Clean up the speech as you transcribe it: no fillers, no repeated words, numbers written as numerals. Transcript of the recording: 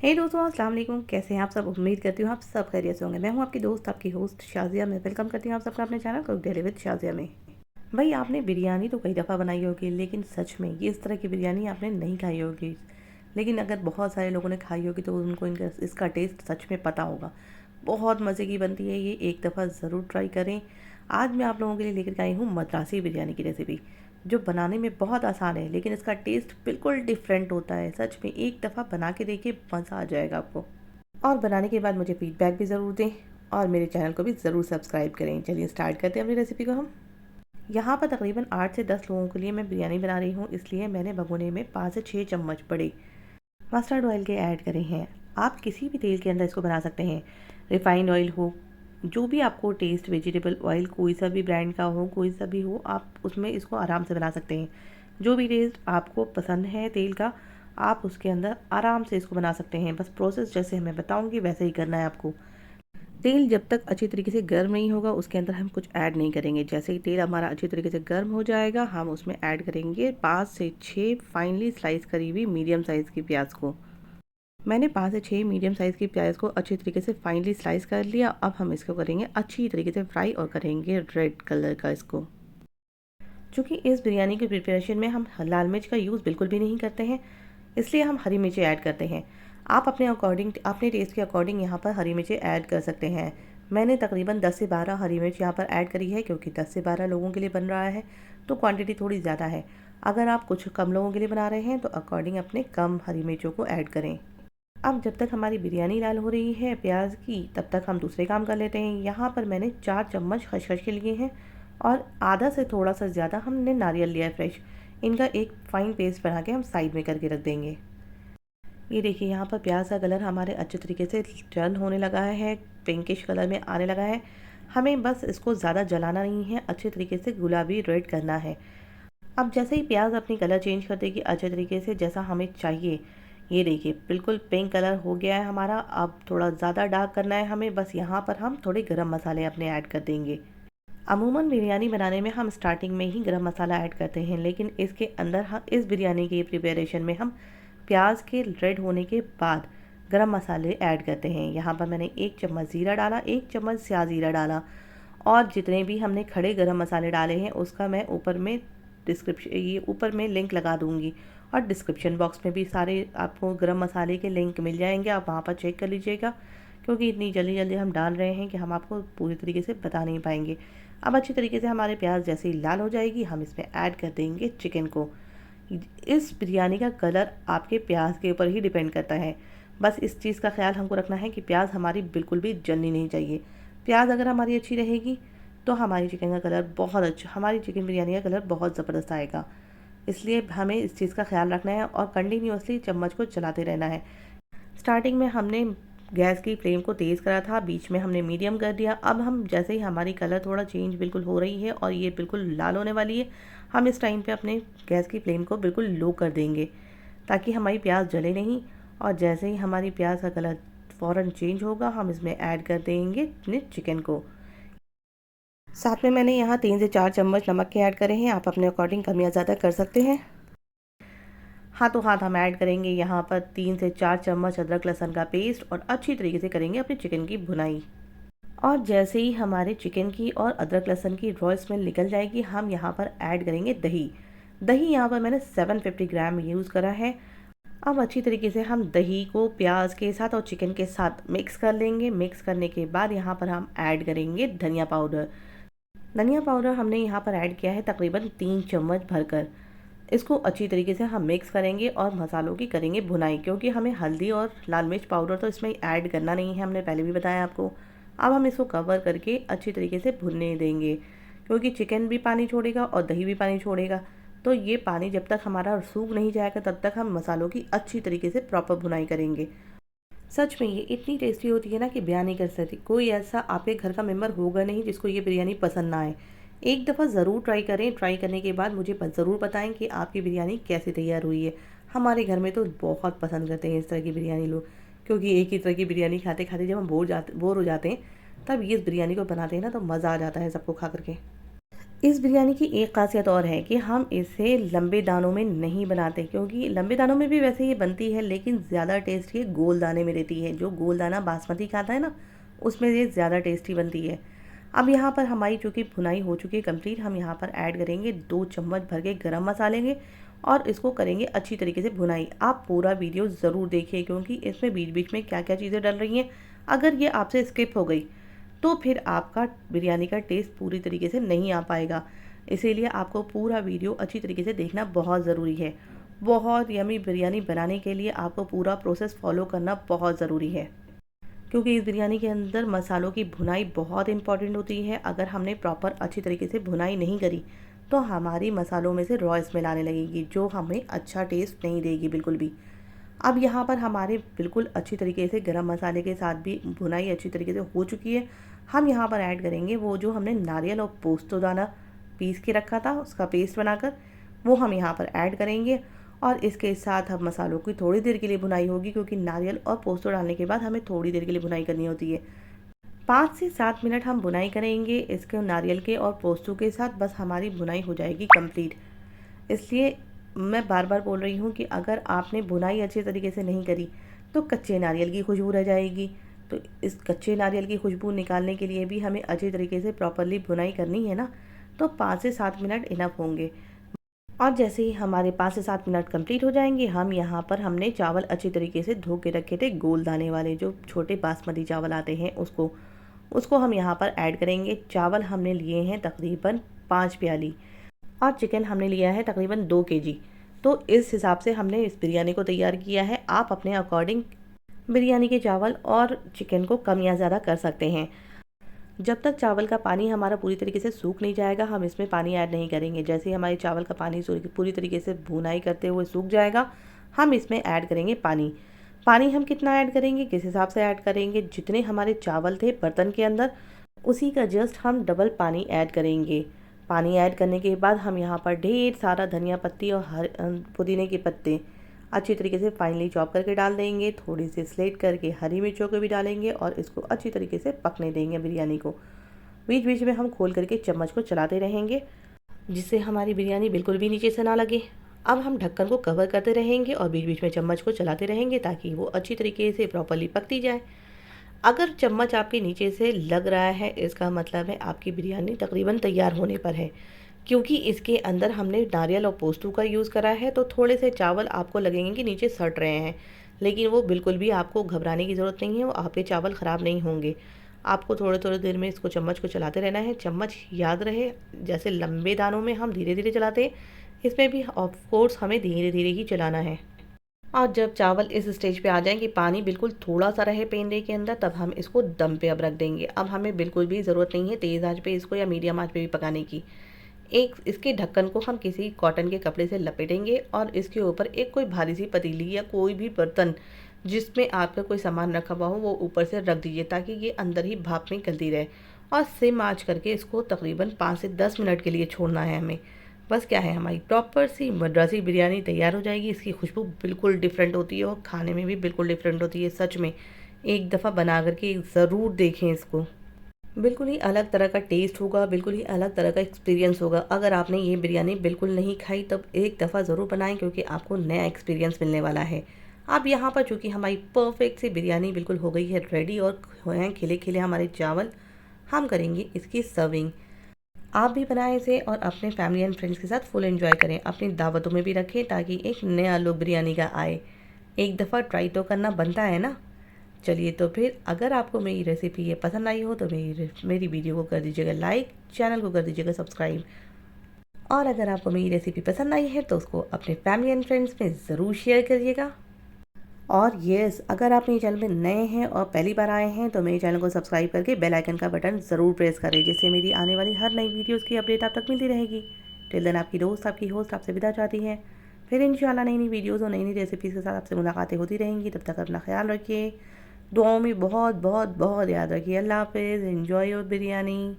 हे दोस्तों, अस्सलाम वालेकुम। कैसे हैं आप सब? उम्मीद करती हूँ आप सब खैरियत से होंगे। मैं हूँ आपकी दोस्त, आपकी होस्ट शाज़िया। मैं वेलकम करती हूँ आप सबका अपने channel cook daily with Shazia में। भाई, आपने बिरयानी तो कई दफ़ा बनाई होगी, लेकिन सच में ये इस तरह की बिरयानी आपने नहीं खाई होगी। लेकिन अगर बहुत सारे लोगों ने खाई होगी तो उनको इनका इसका टेस्ट सच में पता होगा। बहुत मज़े की बनती है ये, एक दफ़ा ज़रूर ट्राई करें। आज मैं आप लोगों के लिए लेकर के आई हूँ मद्रासी बिरयानी की रेसिपी, जो बनाने में बहुत आसान है, लेकिन इसका टेस्ट बिल्कुल डिफरेंट होता है। सच में एक दफ़ा बना के देखिए, मज़ा आ जाएगा आपको। और बनाने के बाद मुझे फीडबैक भी ज़रूर दें और मेरे चैनल को भी ज़रूर सब्सक्राइब करें। चलिए स्टार्ट करते हैं अपनी रेसिपी को हम। यहाँ पर तकरीबन 8 से 10 लोगों के लिए मैं बिरयानी बना रही हूँ, इसलिए मैंने भगोने में 5 से 6 चम्मच बड़े मस्टर्ड ऑयल के ऐड करे हैं। आप किसी भी तेल के अंदर इसको बना सकते हैं, रिफाइंड ऑयल हो, जो भी आपको टेस्ट, वेजिटेबल ऑयल कोई सा भी ब्रांड का हो, कोई सा भी हो, आप उसमें इसको आराम से बना सकते हैं। जो भी टेस्ट आपको पसंद है तेल का, आप उसके अंदर आराम से इसको बना सकते हैं। बस प्रोसेस जैसे मैं बताऊंगी वैसे ही करना है आपको। तेल जब तक अच्छी तरीके से गर्म नहीं होगा, उसके अंदर हम कुछ ऐड नहीं करेंगे। जैसे ही तेल हमारा अच्छी तरीके से गर्म हो जाएगा, हम उसमें ऐड करेंगे 5 से 6 फाइनली स्लाइस करी हुई मीडियम साइज़ की प्याज को। मैंने 5 से 6 मीडियम साइज़ की प्याज को अच्छी तरीके से फाइनली स्लाइस कर लिया। अब हम इसको करेंगे अच्छी तरीके से फ्राई और करेंगे रेड कलर का इसको। चूँकि इस बिरयानी की प्रिपरेशन में हम लाल मिर्च का यूज़ बिल्कुल भी नहीं करते हैं, इसलिए हम हरी मिर्ची ऐड करते हैं। आप अपने अकॉर्डिंग, अपने टेस्ट के अकॉर्डिंग यहाँ पर हरी मिर्ची ऐड कर सकते हैं। मैंने तकरीबन 10 से 12 हरी मिर्च यहाँ पर ऐड करी है, क्योंकि 10 से 12 लोगों के लिए बन रहा है तो क्वांटिटी थोड़ी ज़्यादा है। अगर आप कुछ कम लोगों के लिए बना रहे हैं तो अकॉर्डिंग अपने कम हरी मिर्चों को ऐड करें। अब जब तक हमारी बिरयानी लाल हो रही है प्याज की, तब तक हम दूसरे काम कर लेते हैं। यहाँ पर मैंने 4 चम्मच खसखस के लिए हैं और आधा से थोड़ा सा ज़्यादा हमने नारियल लिया है फ्रेश। इनका एक फ़ाइन पेस्ट बना के हम साइड में करके रख देंगे। ये देखिए, यहाँ पर प्याज का कलर हमारे अच्छे तरीके से टर्न होने लगा है, पिंकिश कलर में आने लगा है। हमें बस इसको ज़्यादा जलाना नहीं है, अच्छे तरीके से गुलाबी रेड करना है। अब जैसे ही प्याज अपनी कलर चेंज कर देगी अच्छे तरीके से, जैसा हमें चाहिए, ये देखिए बिल्कुल पिंक कलर हो गया है हमारा। अब थोड़ा ज़्यादा डार्क करना है हमें, बस यहाँ पर हम थोड़े गरम मसाले अपने ऐड कर देंगे। अमूमन बिरयानी बनाने में हम स्टार्टिंग में ही गरम मसाला ऐड करते हैं, लेकिन इसके अंदर हम इस बिरयानी के प्रिपरेशन में हम प्याज के रेड होने के बाद गरम मसाले ऐड करते हैं। यहाँ पर मैंने 1 चम्मच ज़ीरा डाला, 1 चम्मच स्या ज़ीरा डाला, और जितने भी हमने खड़े गरम मसाले डाले हैं उसका मैं ऊपर में ये ऊपर में लिंक लगा दूंगी। और डिस्क्रिप्शन बॉक्स में भी सारे आपको गरम मसाले के लिंक मिल जाएंगे, आप वहाँ पर चेक कर लीजिएगा, क्योंकि इतनी जल्दी जल्दी हम डाल रहे हैं कि हम आपको पूरी तरीके से बता नहीं पाएंगे। अब अच्छी तरीके से हमारे प्याज जैसे ही लाल हो जाएगी, हम इसमें ऐड कर देंगे चिकन को। इस बिरयानी का कलर आपके प्याज के ऊपर ही डिपेंड करता है। बस इस चीज़ का ख्याल हमको रखना है कि प्याज हमारी बिल्कुल भी जलनी नहीं चाहिए। प्याज अगर हमारी अच्छी रहेगी तो हमारी चिकन का कलर बहुत अच्छा, हमारी चिकन बिरयानी का कलर बहुत ज़बरदस्त आएगा। इसलिए हमें इस चीज़ का ख्याल रखना है और कंटिन्यूअसली चम्मच को चलाते रहना है। स्टार्टिंग में हमने गैस की फ्लेम को तेज़ करा था, बीच में हमने मीडियम कर दिया। अब हम जैसे ही हमारी कलर थोड़ा चेंज बिल्कुल हो रही है और ये बिल्कुल लाल होने वाली है, हम इस टाइम पे अपने गैस की फ्लेम को बिल्कुल लो कर देंगे, ताकि हमारी प्याज जले नहीं। और जैसे ही हमारी प्याज का कलर फ़ौरन चेंज होगा, हम इसमें ऐड कर देंगे अपने चिकन को। साथ में मैंने यहाँ 3 से 4 चम्मच नमक के ऐड करे हैं, आप अपने अकॉर्डिंग कम या ज़्यादा कर सकते हैं। हाथों हाथ हम ऐड करेंगे यहाँ पर 3 से 4 चम्मच अदरक लहसुन का पेस्ट और अच्छी तरीके से करेंगे अपने चिकन की भुनाई। और जैसे ही हमारे चिकन की और अदरक लहसुन की रॉ स्मेल निकल जाएगी, हम यहाँ पर ऐड करेंगे दही। दही यहाँ पर मैंने 750 ग्राम यूज़ करा है। अब अच्छी तरीके से हम दही को प्याज के साथ और चिकन के साथ मिक्स कर लेंगे। मिक्स करने के बाद यहाँ पर हम ऐड करेंगे धनिया पाउडर। धनिया पाउडर हमने यहाँ पर ऐड किया है तकरीबन 3 चम्मच भरकर। इसको अच्छी तरीके से हम मिक्स करेंगे और मसालों की करेंगे भुनाई, क्योंकि हमें हल्दी और लाल मिर्च पाउडर तो इसमें ऐड करना नहीं है, हमने पहले भी बताया आपको। अब हम इसको कवर करके अच्छी तरीके से भुनने देंगे, क्योंकि चिकन भी पानी छोड़ेगा और दही भी पानी छोड़ेगा। तो ये पानी जब तक हमारा सूख नहीं जाएगा, तब तक हम मसालों की अच्छी तरीके से प्रॉपर भुनाई करेंगे। सच में ये इतनी टेस्टी होती है ना कि बयान नहीं कर सकती। कोई ऐसा आपके घर का मेम्बर होगा नहीं जिसको ये बिरयानी पसंद ना आए। एक दफ़ा ज़रूर ट्राई करें। ट्राई करने के बाद मुझे ज़रूर बताएं कि आपकी बिरयानी कैसे तैयार हुई है। हमारे घर में तो बहुत पसंद करते हैं इस तरह की बिरयानी लोग, क्योंकि एक ही तरह की बिरयानी खाते खाते जब हम बोर हो जाते हैं, तब ये इस बिरयानी को बनाते हैं ना तो मज़ा आ जाता है सबको खा करके। इस बिरयानी की एक ख़ासियत और है कि हम इसे लंबे दानों में नहीं बनाते, क्योंकि लंबे दानों में भी वैसे ये बनती है लेकिन ज़्यादा टेस्ट ये गोल दाने में रहती है। जो गोल दाना बासमती का आता है ना, उसमें ये ज़्यादा टेस्टी बनती है। अब यहाँ पर हमारी चूँकि भुनाई हो चुकी है कंप्लीट, हम यहाँ पर ऐड करेंगे 2 चम्मच भर के गरम मसाले के और इसको करेंगे अच्छी तरीके से भुनाई। आप पूरा वीडियो ज़रूर देखिए, क्योंकि इसमें बीच बीच में क्या क्या चीज़ें डल रही हैं, अगर ये आपसे स्किप हो गई तो फिर आपका बिरयानी का टेस्ट पूरी तरीके से नहीं आ पाएगा। इसीलिए आपको पूरा वीडियो अच्छी तरीके से देखना बहुत ज़रूरी है। बहुत यमी बिरयानी बनाने के लिए आपको पूरा प्रोसेस फॉलो करना बहुत ज़रूरी है, क्योंकि इस बिरयानी के अंदर मसालों की भुनाई बहुत इंपॉर्टेंट होती है। अगर हमने प्रॉपर अच्छी तरीके से भुनाई नहीं करी तो हमारी मसालों में से रॉ स्मेल आने लगेगी, जो हमें अच्छा टेस्ट नहीं देगी बिल्कुल भी। अब यहाँ पर हमारे बिल्कुल अच्छी तरीके से गरम मसाले के साथ भी भुनाई अच्छी तरीके से हो चुकी है। हम यहाँ पर ऐड करेंगे वो जो हमने नारियल और पोस्तो दाना पीस के रखा था, उसका पेस्ट बनाकर, वो हम यहाँ पर ऐड करेंगे। और इसके साथ हम मसालों की थोड़ी देर के लिए भुनाई होगी, क्योंकि नारियल और पोस्तो डालने के बाद हमें थोड़ी देर के लिए भुनाई करनी होती है। 5 से 7 मिनट हम भुनाई करेंगे इसके नारियल के और पोस्तो के साथ, बस हमारी भुनाई हो जाएगी कंप्लीट। इसलिए मैं बार बार बोल रही हूँ कि अगर आपने भुनाई अच्छे तरीके से नहीं करी तो कच्चे नारियल की खुशबू रह जाएगी। तो इस कच्चे नारियल की खुशबू निकालने के लिए भी हमें अच्छे तरीके से प्रॉपरली भुनाई करनी है ना, तो 5 से 7 मिनट इनफ होंगे। और जैसे ही हमारे 5 से 7 मिनट कंप्लीट हो जाएंगे, हम यहाँ पर हमने चावल अच्छी तरीके से धो के रखे थे, गोल दाने वाले जो छोटे बासमती चावल आते हैं, उसको हम यहाँ पर ऐड करेंगे। चावल हमने लिए हैं तकरीबन 5 प्याली और चिकन हमने लिया है तकरीबन 2 केजी। तो इस हिसाब से हमने इस बिरयानी को तैयार किया है। आप अपने अकॉर्डिंग बिरयानी के चावल और चिकन को कम या ज़्यादा कर सकते हैं। जब तक चावल का पानी हमारा पूरी तरीके से सूख नहीं जाएगा, हम इसमें पानी ऐड नहीं करेंगे। जैसे ही हमारे चावल का पानी पूरी तरीके से भुनाई करते हुए सूख जाएगा, हम इसमें ऐड करेंगे पानी। पानी हम कितना ऐड करेंगे, किस हिसाब से ऐड करेंगे, जितने हमारे चावल थे बर्तन के अंदर उसी का जस्ट हम डबल पानी ऐड करेंगे। पानी ऐड करने के बाद हम यहाँ पर ढेर सारा धनिया पत्ती और पुदीने के पत्ते अच्छी तरीके से फाइनली चॉप करके डाल देंगे। थोड़ी सी स्लेट करके हरी मिर्चों को भी डालेंगे और इसको अच्छी तरीके से पकने देंगे बिरयानी को। बीच बीच में हम खोल करके चम्मच को चलाते रहेंगे, जिससे हमारी बिरयानी बिल्कुल भी नीचे से ना लगे। अब हम ढक्कन को कवर करते रहेंगे और बीच बीच में चम्मच को चलाते रहेंगे, ताकि वो अच्छी तरीके से प्रॉपरली पकती जाए। अगर चम्मच आपके नीचे से लग रहा है, इसका मतलब है आपकी बिरयानी तकरीबन तैयार होने पर है, क्योंकि इसके अंदर हमने नारियल और पोस्तू का यूज़ करा है। तो थोड़े से चावल आपको लगेंगे कि नीचे सड़ रहे हैं, लेकिन वो बिल्कुल भी आपको घबराने की ज़रूरत नहीं है, वो आपके चावल ख़राब नहीं होंगे। आपको थोड़े थोड़े देर में इसको चम्मच को चलाते रहना है। चम्मच याद रहे, जैसे लंबे दानों में हम धीरे धीरे चलाते हैं, इसमें भी ऑफ कोर्स हमें धीरे धीरे ही चलाना है। और जब चावल इस स्टेज पे आ जाएं कि पानी बिल्कुल थोड़ा सा रहे पेंदे के अंदर, तब हम इसको दम पे अब रख देंगे। अब हमें बिल्कुल भी ज़रूरत नहीं है तेज़ आंच पे इसको या मीडियम आंच पे भी पकाने की। एक इसके ढक्कन को हम किसी कॉटन के कपड़े से लपेटेंगे और इसके ऊपर एक कोई भारी सी पतीली या कोई भी बर्तन जिसमें आपका कोई सामान रखा हुआ हो, वो ऊपर से रख दीजिए, ताकि ये अंदर ही भाप में गलती रहे। और सिम आँच करके इसको तकरीबन 5 से 10 मिनट के लिए छोड़ना है हमें। बस क्या है, हमारी प्रॉपर सी मद्रासी बिरयानी तैयार हो जाएगी। इसकी खुशबू बिल्कुल डिफरेंट होती है और खाने में भी बिल्कुल डिफरेंट होती है। सच में एक दफ़ा बना करके ज़रूर देखें इसको। बिल्कुल ही अलग तरह का टेस्ट होगा, बिल्कुल ही अलग तरह का एक्सपीरियंस होगा। अगर आपने ये बिरयानी बिल्कुल नहीं खाई, तब एक दफ़ा ज़रूर बनाएं, क्योंकि आपको नया एक्सपीरियंस मिलने वाला है। अब यहाँ पर चूँकि हमारी परफेक्ट सी बिरयानी बिल्कुल हो गई है रेडी और हैं खिले खिले हमारे चावल, हम करेंगे इसकी सर्विंग। आप भी बनाएं इसे और अपने फैमिली एंड फ्रेंड्स के साथ फुल एंजॉय करें। अपनी दावतों में भी रखें, ताकि एक नया लुक बिरयानी का आए। एक दफ़ा ट्राई तो करना बनता है ना। चलिए, तो फिर अगर आपको मेरी रेसिपी ये पसंद आई हो तो मेरी वीडियो को कर दीजिएगा लाइक, चैनल को कर दीजिएगा सब्सक्राइब। और अगर आपको मेरी रेसिपी पसंद आई है तो उसको अपने फैमिली एंड फ्रेंड्स में ज़रूर शेयर करिएगा। और येस, अगर आप मेरे चैनल में नए हैं और पहली बार आए हैं तो मेरे चैनल को सब्सक्राइब करके बेल आइकन का बटन ज़रूर प्रेस करें, जिससे मेरी आने वाली हर नई वीडियोस की अपडेट आप तक मिलती रहेगी। टिल देन, आपकी दोस्त, आपकी होस्ट आपसे विदा चाहती है। फिर इंशाल्लाह नई नई वीडियोज़ और नई नई रेसिपीज़ के साथ आपसे मुलाकातें होती रहेंगी। तब तक अपना ख्याल रखिए, दुआओं में बहुत बहुत बहुत याद रखिए। अल्लाह हाफिज़। Enjoy your biryani.